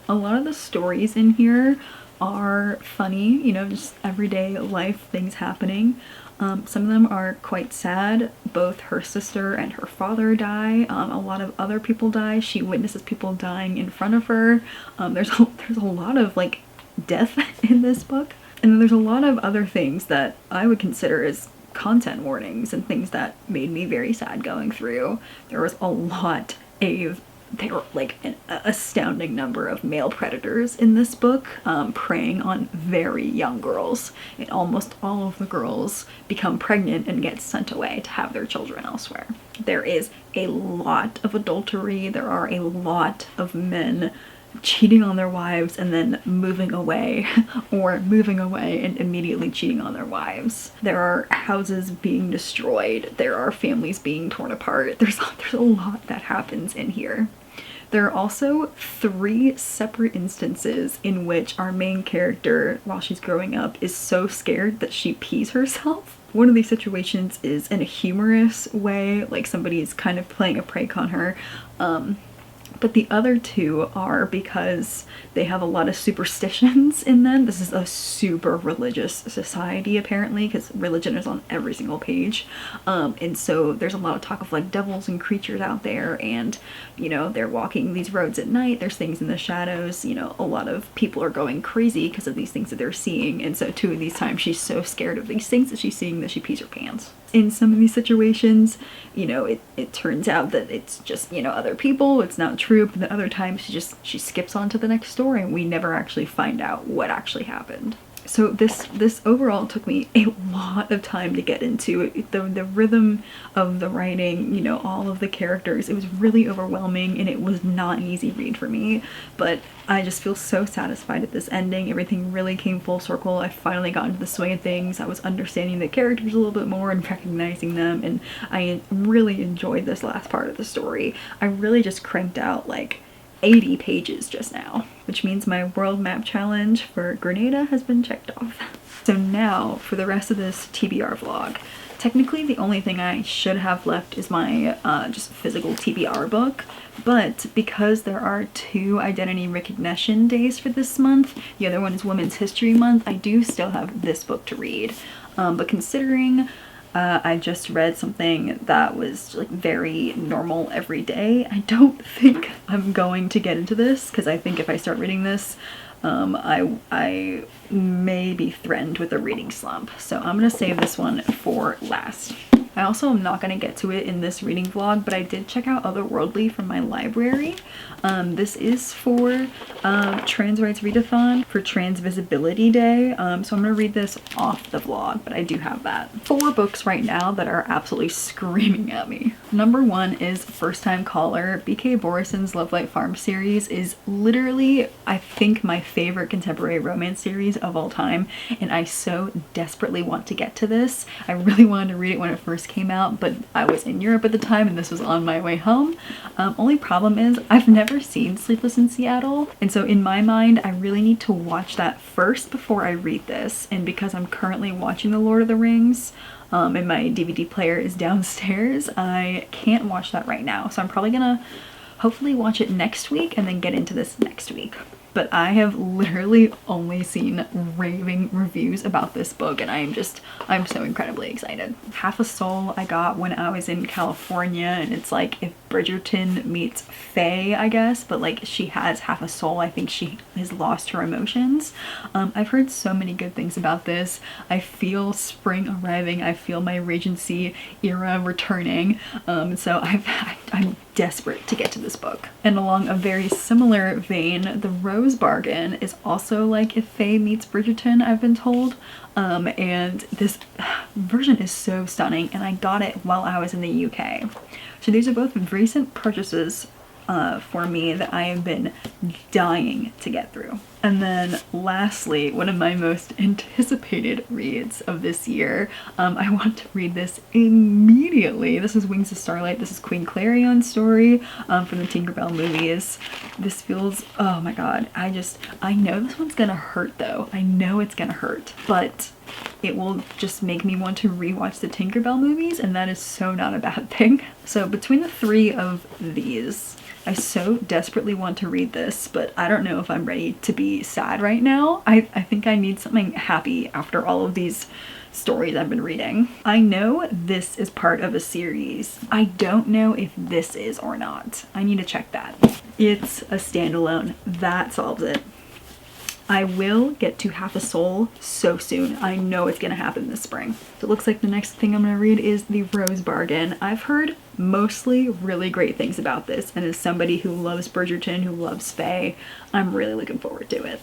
A lot of the stories in here are funny, you know, just everyday life things happening. Some of them are quite sad. Both her sister and her father die. A lot of other people die. She witnesses people dying in front of her. There's a lot of like death in this book. And then there's a lot of other things that I would consider as content warnings and things that made me very sad going through. There was a lot of, there were like an astounding number of male predators in this book, preying on very young girls. And almost all of the girls become pregnant and get sent away to have their children elsewhere. There is a lot of adultery. There are a lot of men cheating on their wives and then moving away, or moving away and immediately cheating on their wives. There are houses being destroyed. There are families being torn apart. There's a lot that happens in here. There are also 3 separate instances in which our main character, while she's growing up, is so scared that she pees herself. One of these situations is in a humorous way, like somebody is kind of playing a prank on her. But the other 2 are because they have a lot of superstitions in them. This is a super religious society apparently, because religion is on every single page. And so there's a lot of talk of like devils and creatures out there, and you know, they're walking these roads at night, there's things in the shadows, you know, a lot of people are going crazy because of these things that they're seeing. And so 2 of these times she's so scared of these things that she's seeing that she pees her pants. In some of these situations, you know, it turns out that it's just, you know, other people, it's not true, but the other times she skips on to the next story and we never actually find out what actually happened. So this overall took me a lot of time to get into. The rhythm of the writing, you know, all of the characters, it was really overwhelming and it was not an easy read for me, but I just feel so satisfied at this ending. Everything really came full circle. I finally got into the swing of things. I was understanding the characters a little bit more and recognizing them, and I really enjoyed this last part of the story. I really just cranked out like 80 pages just now, which means my world map challenge for Grenada has been checked off. So now for the rest of this TBR vlog. Technically the only thing I should have left is my just physical TBR book, but because there are 2 identity recognition days for this month, the other one is Women's History Month, I do still have this book to read. But considering I just read something that was like very normal every day, I don't think I'm going to get into this, because I think if I start reading this, I may be threatened with a reading slump. So I'm gonna save this one for last. I also am not going to get to it in this reading vlog, but I did check out Otherworldly from my library. This is for Trans Rights Readathon for Trans Visibility Day. So I'm going to read this off the vlog, but I do have that. 4 books right now that are absolutely screaming at me. Number 1 is First Time Caller. BK Borison's Love Light Farm series is literally, I think, my favorite contemporary romance series of all time, and I so desperately want to get to this. I really wanted to read it when it first came out, but I was in Europe at the time and this was on my way home. Only problem is I've never seen Sleepless in Seattle, and so in my mind I really need to watch that first before I read this. And because I'm currently watching The Lord of the Rings and my DVD player is downstairs, I can't watch that right now, so I'm probably gonna hopefully watch it next week and then get into this next week. But I have literally only seen raving reviews about this book, and I'm so incredibly excited. Half a Soul I got when I was in California, and it's like if Bridgerton meets Faye, I guess, but like she has half a soul. I think she has lost her emotions. I've heard so many good things about this. I feel spring arriving. I feel my Regency era returning. So I'm desperate to get to this book. And along a very similar vein, The Rose Bargain is also like if Faye meets Bridgerton, I've been told. And this version is so stunning, and I got it while I was in the UK. So these are both recent purchases for me that I have been dying to get through. And then lastly, one of my most anticipated reads of this year. I want to read this immediately. This is Wings of Starlight. This is Queen Clarion's story from the Tinkerbell movies. This feels, oh my god, I know this one's gonna hurt though. I know it's gonna hurt, but it will just make me want to rewatch the Tinkerbell movies, and that is so not a bad thing. So between the three of these, I so desperately want to read this, but I don't know if I'm ready to be sad right now. I think I need something happy after all of these stories I've been reading. I know this is part of a series. I don't know if this is or not. I need to check that. It's a standalone. That solves it. I will get to Half a Soul so soon. I know it's gonna happen this spring. So it looks like the next thing I'm gonna read is The Rose Bargain. I've heard mostly really great things about this, and as somebody who loves Bridgerton, who loves Faye, I'm really looking forward to it.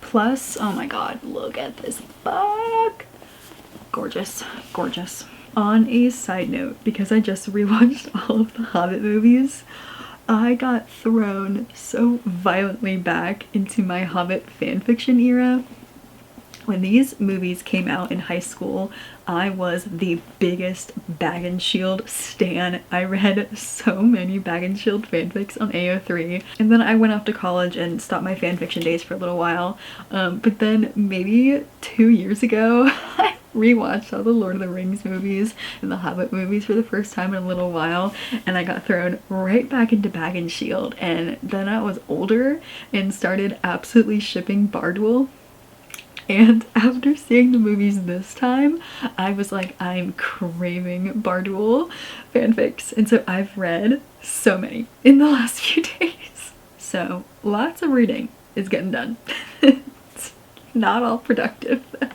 Plus, oh my god, look at this book. Gorgeous, gorgeous. On a side note, because I just rewatched all of the Hobbit movies, I got thrown so violently back into my Hobbit fanfiction era. When these movies came out in high school, I was the biggest Bag and Shield stan. I read so many Bag and Shield fanfics on AO3, and then I went off to college and stopped my fanfiction days for a little while. But then maybe 2 years ago, I rewatched all the Lord of the Rings movies and the Hobbit movies for the first time in a little while, and I got thrown right back into Bag and Shield. And then I was older and started absolutely shipping Bardwell. And after seeing the movies this time, I was like, I'm craving Bardwell fanfics. And so I've read so many in the last few days. So lots of reading is getting done. It's not all productive though.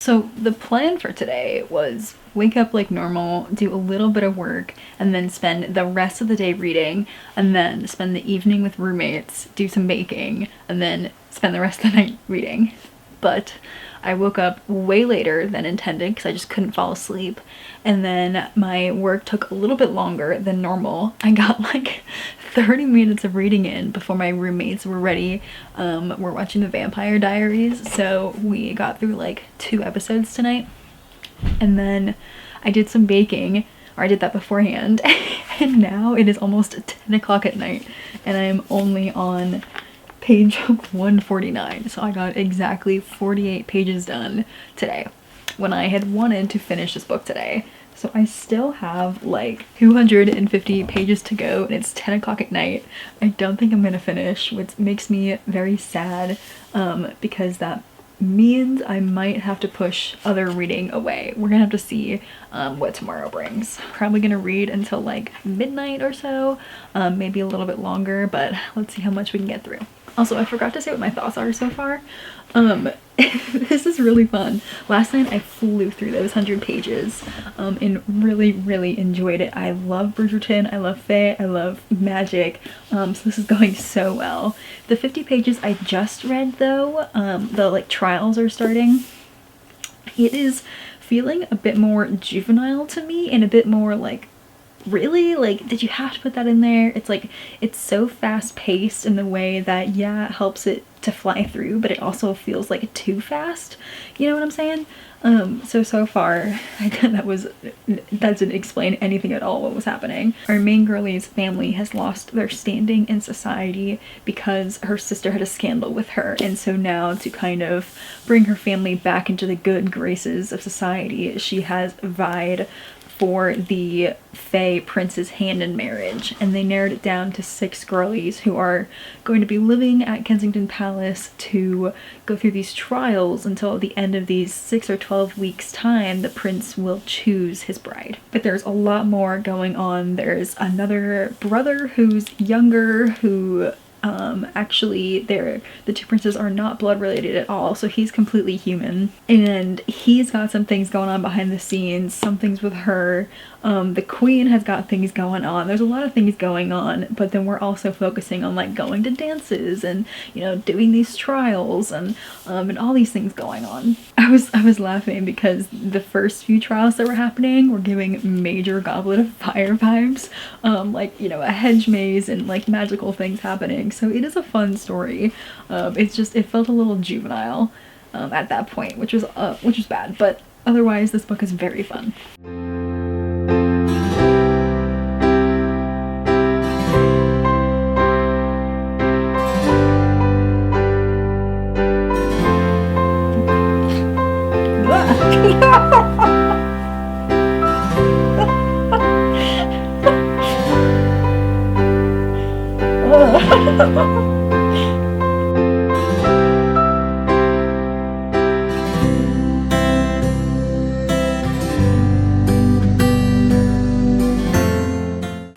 So the plan for today was wake up like normal, do a little bit of work, and then spend the rest of the day reading, and then spend the evening with roommates, do some baking, and then spend the rest of the night reading. But I woke up way later than intended because I just couldn't fall asleep, and then my work took a little bit longer than normal. I got like 30 minutes of reading in before my roommates were ready. We're watching The Vampire Diaries, so we got through like 2 episodes tonight. And then I did some baking, or I did that beforehand, and now it is almost 10 o'clock at night, and I am only on page 149, so I got exactly 48 pages done today when I had wanted to finish this book today. So I still have like 250 pages to go, and it's 10 o'clock at night. I don't think I'm gonna finish, which makes me very sad because that means I might have to push other reading away. We're gonna have to see what tomorrow brings. Probably gonna read until like midnight or so, maybe a little bit longer, but let's see how much we can get through. Also, I forgot to say what my thoughts are so far. This is really fun. Last night I flew through those 100 pages and really enjoyed it. I love Bridgerton, I love Faye, I love magic, so this is going so well. The 50 pages I just read though, the like trials are starting. It is feeling a bit more juvenile to me and a bit more like, really? Like, did you have to put that in there? It's like, it's so fast paced in the way that, yeah, it helps it to fly through, but it also feels like too fast. You know what I'm saying? So far, that doesn't explain anything at all what was happening. Our main girlie's family has lost their standing in society because her sister had a scandal with her, and so now to kind of bring her family back into the good graces of society, she has vied for the Fae Prince's hand in marriage, and they narrowed it down to 6 girlies who are going to be living at Kensington Palace to go through these trials until at the end of these 6 or 12 weeks time the prince will choose his bride. But there's a lot more going on. There's another brother who's younger who actually the 2 princes are not blood related at all, so he's completely human, and he's got some things going on behind the scenes, some things with her. The queen has got things going on. There's a lot of things going on, but then we're also focusing on like going to dances and, you know, doing these trials and all these things going on. I was laughing because the first few trials that were happening were giving major Goblet of Fire vibes, like, you know, a hedge maze and like magical things happening. So it is a fun story. It's just, it felt a little juvenile at that point, which was bad, but otherwise this book is very fun.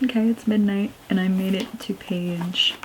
Okay, it's midnight and I made it to page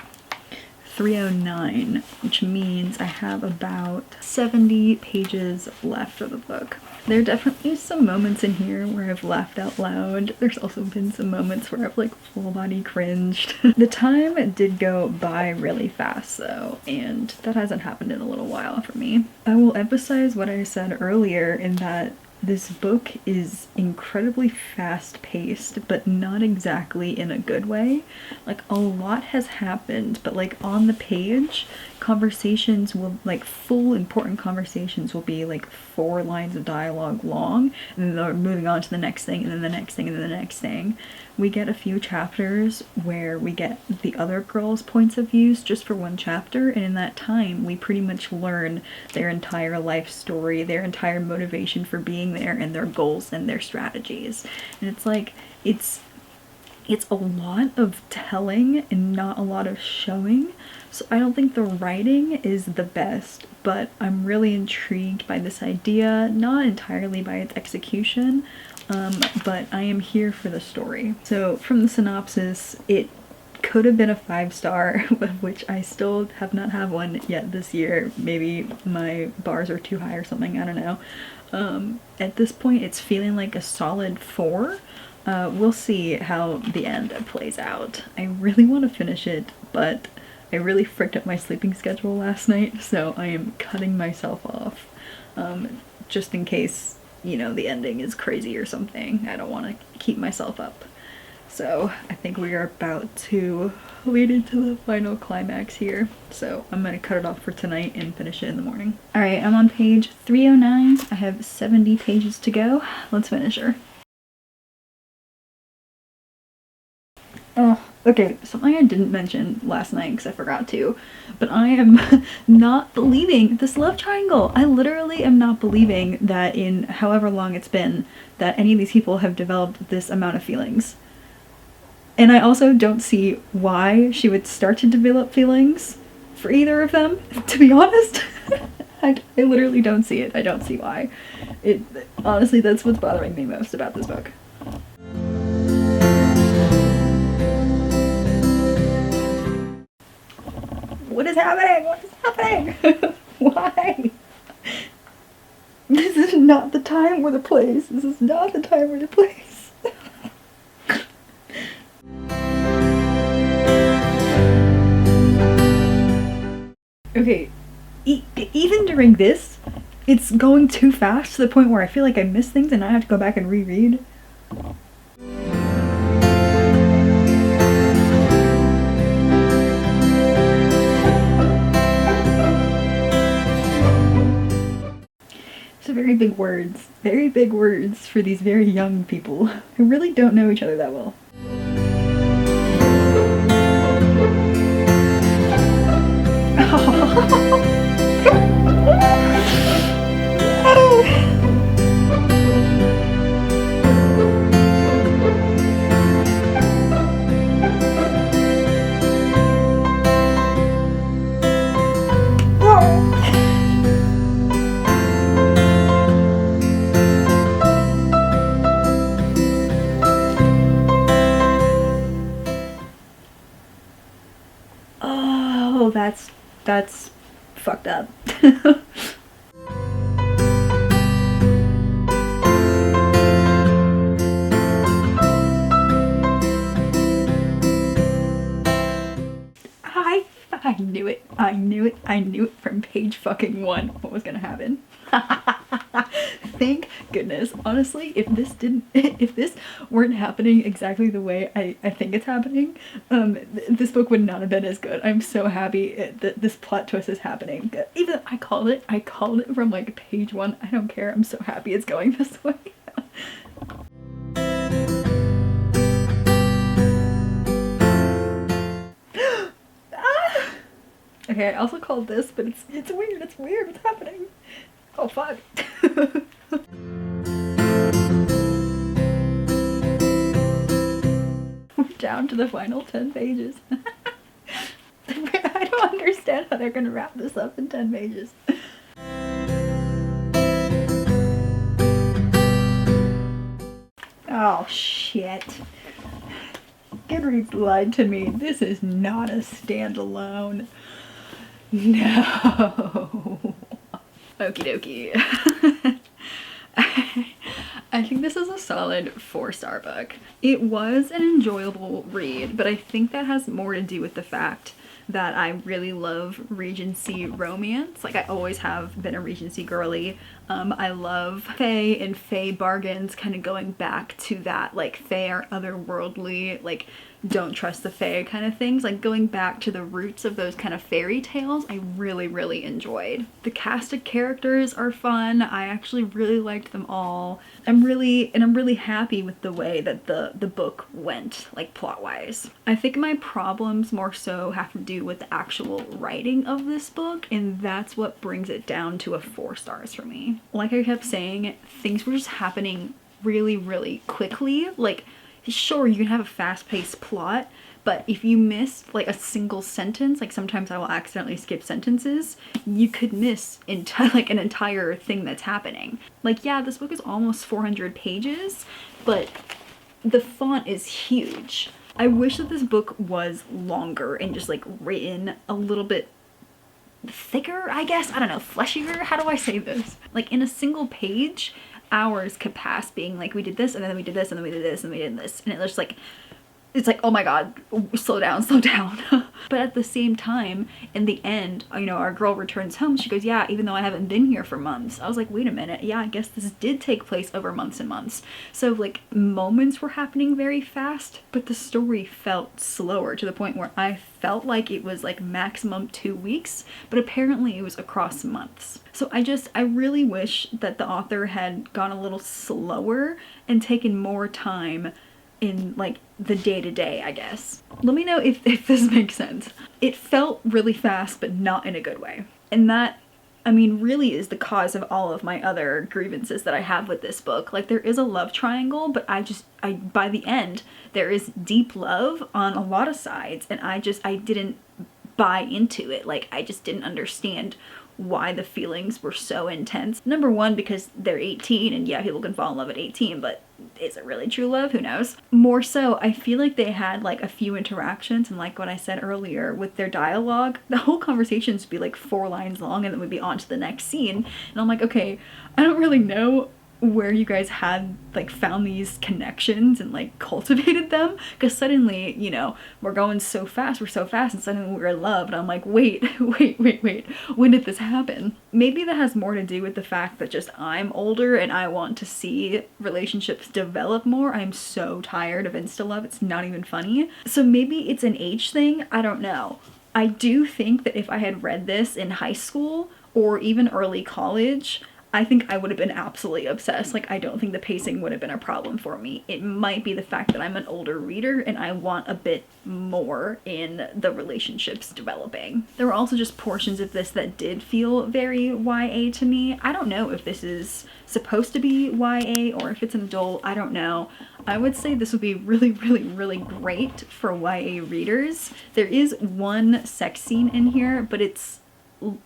309, which means I have about 70 pages left of the book. There are definitely some moments in here where I've laughed out loud. There's also been some moments where I've like full body cringed. The time did go by really fast though, and that hasn't happened in a little while for me. I will emphasize what I said earlier in that this book is incredibly fast-paced, but not exactly in a good way. Like, a lot has happened, but like on the page, conversations will, like full important conversations will be like 4 lines of dialogue long, and then they're moving on to the next thing, and then the next thing, and then the next thing. We get a few chapters where we get the other girls' points of views just for 1 chapter, and in that time we pretty much learn their entire life story, their entire motivation for being there, and their goals and their strategies. And it's like, it's a lot of telling and not a lot of showing, so I don't think the writing is the best, but I'm really intrigued by this idea, not entirely by its execution, but I am here for the story. So from the synopsis, it could have been a 5-star, which I still have not had one yet this year. Maybe my bars are too high or something, I don't know. At this point it's feeling like a solid 4. We'll see how the end plays out. I really want to finish it, but I really fricked up my sleeping schedule last night, so I am cutting myself off, just in case, you know, the ending is crazy or something. I don't want to keep myself up. So I think we are about to lead into the final climax here, so I'm gonna cut it off for tonight and finish it in the morning. Alright, I'm on page 309. I have 70 pages to go. Let's finish her. Oh, okay, something I didn't mention last night because I forgot to, but I am not believing this love triangle. I literally am not believing that in however long it's been that any of these people have developed this amount of feelings. And I also don't see why she would start to develop feelings for either of them, to be honest. I literally don't see it. I don't see why. Honestly, that's what's bothering me most about this book. What is happening? What is happening? Why? This is not the time or the place. This is not the time or the place. Okay, even during this, it's going too fast to the point where I feel like I miss things and I have to go back and reread. very big words for these very young people who really don't know each other that well. Oh, that's fucked up. I knew it from page fucking 1 what was gonna happen. Thank goodness. Honestly, if this weren't happening exactly the way I think it's happening, this book would not have been as good. I'm so happy that this plot twist is happening. Even though I called it from like page 1, I don't care. I'm so happy it's going this way. Okay, I also called this, but it's weird. It's weird. What's happening? Oh fuck. We're down to the final 10 pages. I don't understand how they're gonna wrap this up in 10 pages. Oh shit. Goodreads lied to me. This is not a standalone. No. Okie dokie. I think this is a solid 4-star book. It was an enjoyable read, but I think that has more to do with the fact that I really love Regency romance. Like, I always have been a Regency girly. I love fae and fae bargains, kind of going back to that, like, fae are otherworldly, like, don't trust the fae kind of things. Like, going back to the roots of those kind of fairy tales, I really enjoyed. The cast of characters are fun. I actually really liked them all. I'm really happy with the way that the book went, like, plot-wise. I think my problems more so have to do with the actual writing of this book, and that's what brings it down to a 4 stars for me. Like I kept saying, things were just happening really quickly. Like, sure, you can have a fast-paced plot, but if you miss like a single sentence, like sometimes I will accidentally skip sentences, you could miss like an entire thing that's happening. Like, yeah, this book is almost 400 pages, but the font is huge. I wish that this book was longer and just like written a little bit thicker, I guess. I don't know, fleshier? How do I say this? Like, in a single page, hours could pass being like, we did this, and then we did this, and then we did this, and we did this. And it was like, it's like, oh my god, slow down. But at the same time, in the end, you know, our girl returns home. She goes, yeah, even though I haven't been here for months. I was like, wait a minute. Yeah, I guess this did take place over months and months. So like, moments were happening very fast, but the story felt slower to the point where I felt like it was like maximum 2 weeks, but apparently it was across months. So I really wish that the author had gone a little slower and taken more time in like the day-to-day, I guess. Let me know if this makes sense. It felt really fast, but not in a good way. And that, I mean, really is the cause of all of my other grievances that I have with this book. Like, there is a love triangle, but by the end, there is deep love on a lot of sides, and I didn't buy into it. Like, I just didn't understand why the feelings were so intense. Number one, because they're 18, and yeah, people can fall in love at 18, but is it really true love? Who knows? More so, I feel like they had like a few interactions, and like what I said earlier with their dialogue, the whole conversations would be like 4 lines long, and then we'd be on to the next scene. And I'm like, okay, I don't really know where you guys had like found these connections and like cultivated them, because suddenly, you know, we're going so fast, and suddenly we're in love, and I'm like, wait, when did this happen? Maybe that has more to do with the fact that just I'm older and I want to see relationships develop more. I'm so tired of insta love, it's not even funny. So maybe it's an age thing, I don't know. I do think that if I had read this in high school or even early college, I think I would have been absolutely obsessed. Like, I don't think the pacing would have been a problem for me. It might be the fact that I'm an older reader and I want a bit more in the relationships developing. There were also just portions of this that did feel very YA to me. I don't know if this is supposed to be YA or if it's an adult, I don't know. I would say this would be really, really, really great for YA readers. There is one sex scene in here, but it's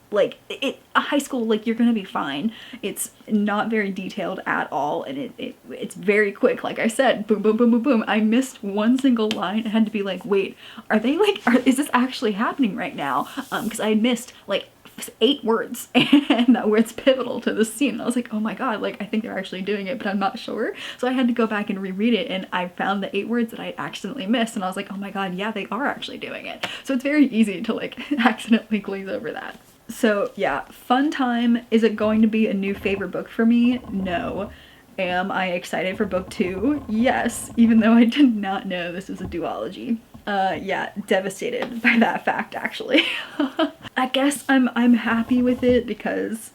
like a high school, like, you're gonna be fine. It's not very detailed at all, and it's very quick. Like I said, boom, boom, boom, boom, boom. I missed one single line. I had to be like, wait, is this actually happening right now? Because I had missed like 8 words and that word's pivotal to the scene. And I was like, oh my god, like, I think they're actually doing it, but I'm not sure. So I had to go back and reread it, and I found the 8 words that I accidentally missed, and I was like, oh my god, yeah, they are actually doing it. So it's very easy to like accidentally glaze over that. So yeah, fun time. Is it going to be a new favorite book for me? No. Am I excited for book 2? Yes, even though I did not know this was a duology. Yeah, devastated by that fact, actually. I guess I'm happy with it because,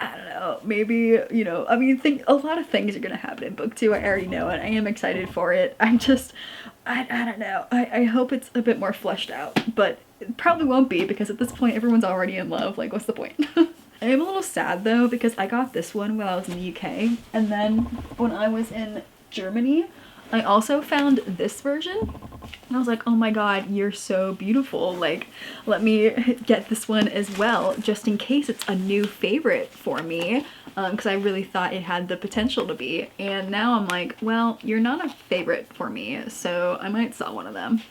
I don't know, maybe, you know, I mean, a lot of things are gonna happen in book 2. I already know it. I am excited for it. I don't know. I hope it's a bit more fleshed out, but it probably won't be because at this point everyone's already in love. Like, what's the point? I am a little sad though because I got this one when I was in the UK, and then when I was in Germany, I also found this version, and I was like, oh my god, you're so beautiful. Like, let me get this one as well, just in case it's a new favorite for me, because I really thought it had the potential to be. And now I'm like, well, you're not a favorite for me, so I might sell one of them.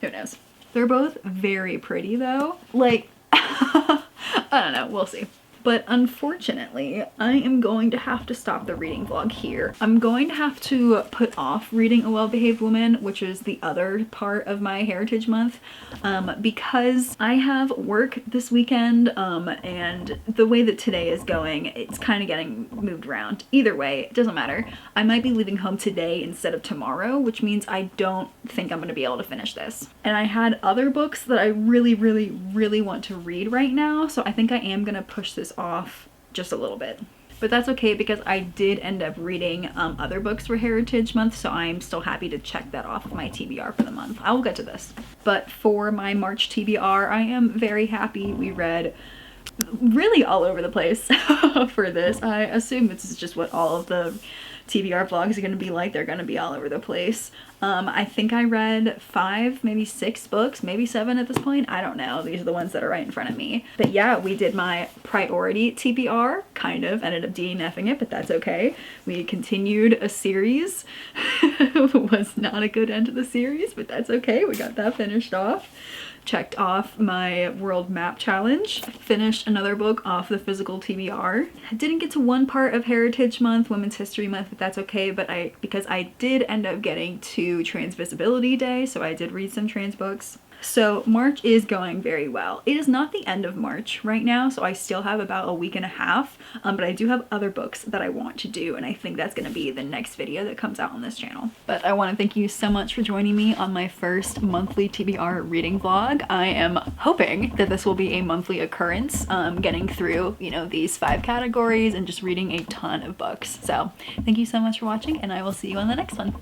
Who knows? They're both very pretty though. Like, I don't know, we'll see. But unfortunately, I am going to have to stop the reading vlog here. I'm going to have to put off reading A Well-Behaved Woman, which is the other part of my Heritage Month, because I have work this weekend, and the way that today is going, it's kind of getting moved around. Either way, it doesn't matter. I might be leaving home today instead of tomorrow, which means I don't think I'm going to be able to finish this. And I had other books that I really, really, really want to read right now, so I think I am going to push this off just a little bit. But that's okay because I did end up reading other books for Heritage Month, so I'm still happy to check that off of my TBR for the month. I will get to this. But for my March TBR, I am very happy. We read really all over the place for this. I assume this is just what all of the TBR vlogs are going to be like. They're going to be all over the place. I think I read 5, maybe 6 books, maybe 7 at this point. I don't know. These are the ones that are right in front of me. But yeah, we did my priority TBR, kind of. Ended up DNFing it, but that's okay. We continued a series. It was not a good end to the series, but that's okay. We got that finished off. Checked off my world map challenge, finished another book off the physical TBR. I didn't get to one part of Heritage Month, Women's History Month, but that's okay, but because I did end up getting to Trans Visibility Day, so I did read some trans books. So March is going very well. It is not the end of March right now, so I still have about a week and a half, but I do have other books that I want to do, and I think that's going to be the next video that comes out on this channel. But I want to thank you so much for joining me on my first monthly TBR reading vlog. I am hoping that this will be a monthly occurrence, getting through, you know, these 5 categories and just reading a ton of books. So thank you so much for watching, and I will see you on the next one.